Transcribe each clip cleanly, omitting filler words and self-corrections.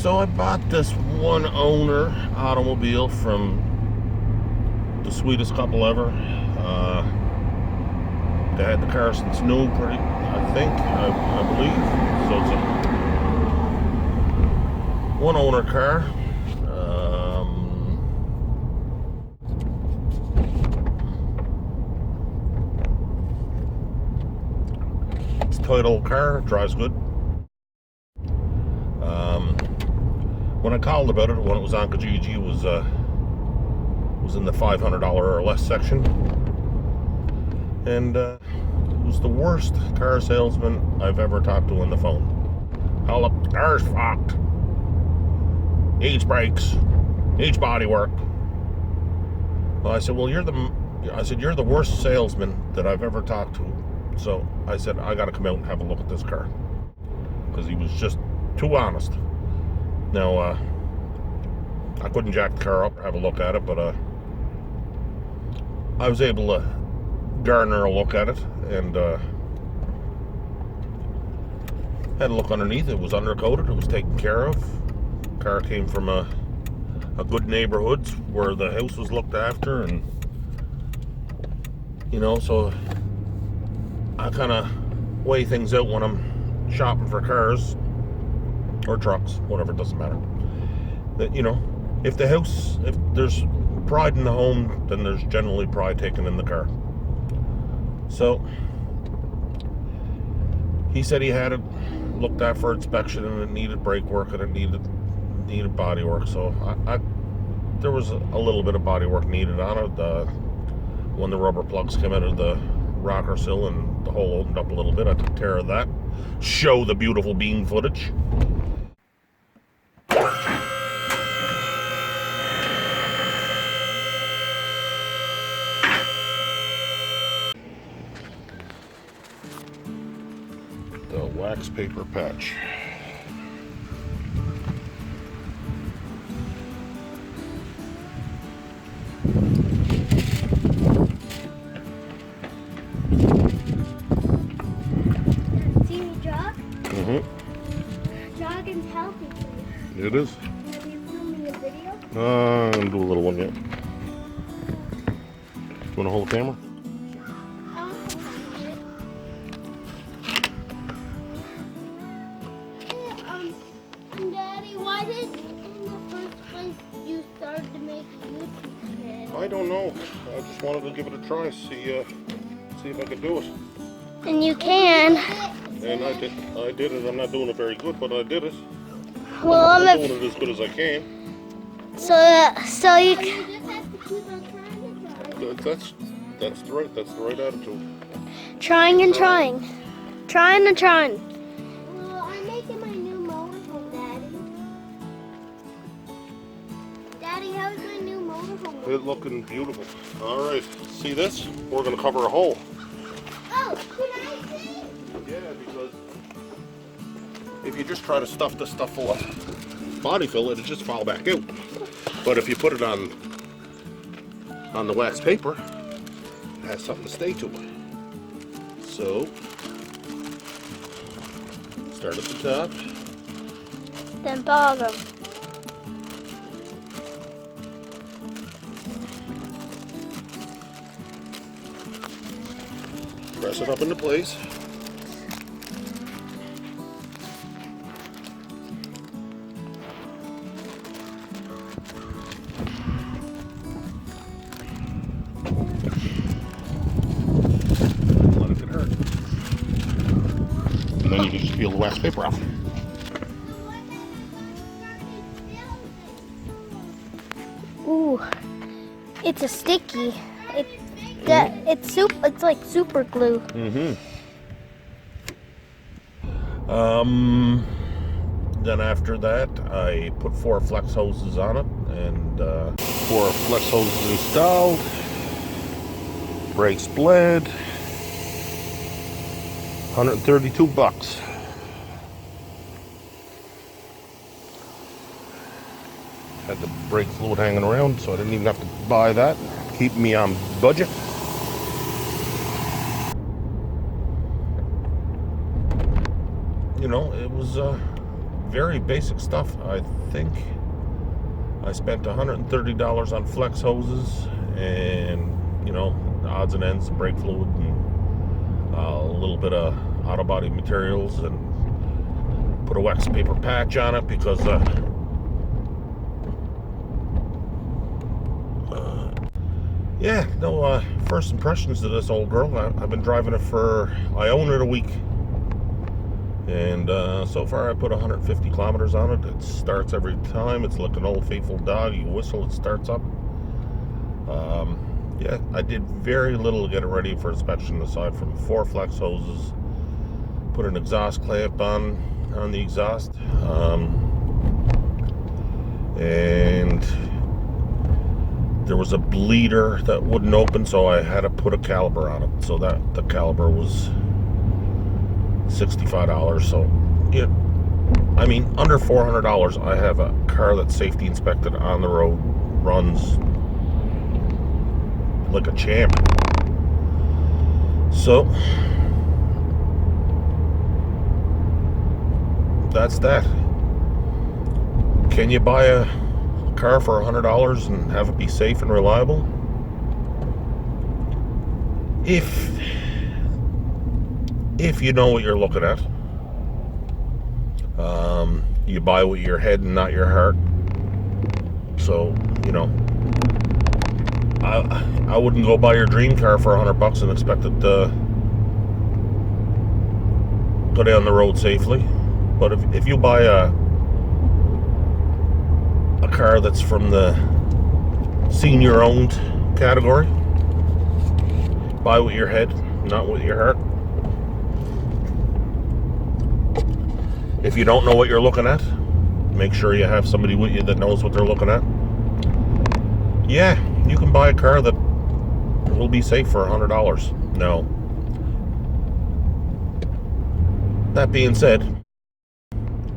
So I bought this one owner automobile from the sweetest couple ever. They had the car since new, I believe. So it's a one owner car. It's a tight old car, drives good. When I called about it, when it was on TGG, was in the $500 or less section, and it was the worst car salesman I've ever talked to on the phone. Oh, look, the car's fucked. Needs brakes. Needs body work. Well, I said, well, you're the worst salesman that I've ever talked to. So I said, I got to come out and have a look at this car, because he was just too honest. Now, I couldn't jack the car up or have a look at it, but I was able to garner a look at it, and had a look underneath. It was undercoated. It was taken care of. The car came from a good neighborhood where the house was looked after, and so I kind of weigh things out when I'm shopping for cars or trucks, whatever, it doesn't matter. That, if there's pride in the home, then there's generally pride taken in the car. So he said he had it looked at for inspection, and it needed brake work, and it needed body work. So there was a little bit of body work needed on it. When the rubber plugs came out of the rocker sill and the hole opened up a little bit, I took care of that. Show the beautiful beam footage. The wax paper patch. See me jog? Mm-hmm. Jogging's healthy for you. It is. Have you filmed me a video? I'm gonna do a little one yet. You wanna hold the camera? Daddy, why did in the first place you started to make a YouTube channel? I don't know. I just wanted to give it a try, see if I could do it. And you can. And I did it. I'm not doing it very good, but I did it. Well, I'm doing it as good as I can. So you just have to keep on trying. That's the right attitude. Trying and trying. Trying and trying. Well, I'm making my new motorhome, Daddy. Daddy, how's my new motorhome? It's looking beautiful. All right, see this? We're gonna cover a hole. Oh, can I see? Yeah, because if you just try to stuff this stuff full of body fill, it'll just fall back out. But if you put it on the wax paper, it has something to stay to it. So, start at the top. Then bottom. Press it up into place. Let it get hurt. And then you can just peel the wax paper off. Ooh, it's a sticky. It's like super glue. Mm-hmm. Then after that, I put 4 flex hoses on it, and 4 flex hoses installed. Brakes bled. $132. Had the brake fluid hanging around, so I didn't even have to buy that. Keep me on budget. It was very basic stuff. I think I spent $130 on flex hoses and, you know, odds and ends, brake fluid, and a little bit of auto body materials, and put a wax paper patch on it because yeah, no, first impressions of this old girl. I've been driving it I own it a week. And so far I put 150 kilometers on it. It starts every time. It's like an old faithful dog. You whistle, it starts up. Yeah, I did very little to get it ready for inspection aside from 4 flex hoses. Put an exhaust clamp on the exhaust. And there was a bleeder that wouldn't open, so I had to put a caliper on it. So that the caliper was $65. So yeah, I mean, under $400 I have a car that's safety inspected, on the road, runs like a champ. So that's that. Can you buy a car for $100 and have it be safe and reliable? If you know what you're looking at. You buy with your head and not your heart. So, you know, I wouldn't go buy your dream car for $100 and expect it to go down the road safely. But if you buy a car that's from the senior owned category, buy with your head, not with your heart. If you don't know what you're looking at, make sure you have somebody with you that knows what they're looking at. Yeah, you can buy a car that will be safe for $100. No. That being said,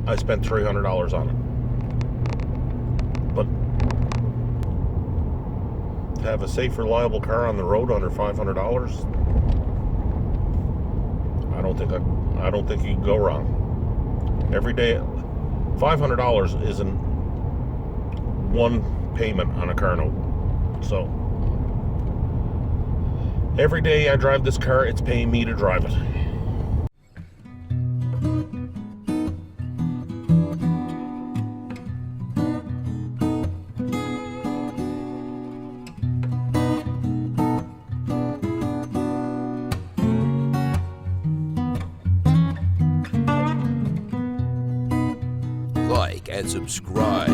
I spent $300 on it. But to have a safe, reliable car on the road under $500, I don't think you can go wrong. Every day, $500 isn't one payment on a car note. So every day I drive this car, it's paying me to drive it. Like and subscribe.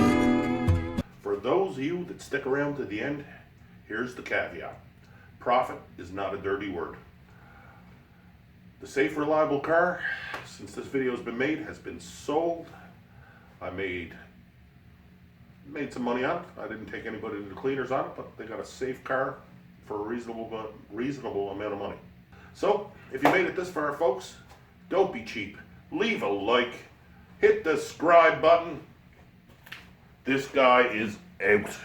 For those of you that stick around to the end, here's the caveat. Profit is not a dirty word. The safe, reliable car, since this video has been made, has been sold. I made some money on it. I didn't take anybody to the cleaners on it, but they got a safe car for a reasonable amount of money. So, if you made it this far, folks, don't be cheap. Leave a like. Hit the subscribe button. This guy is out.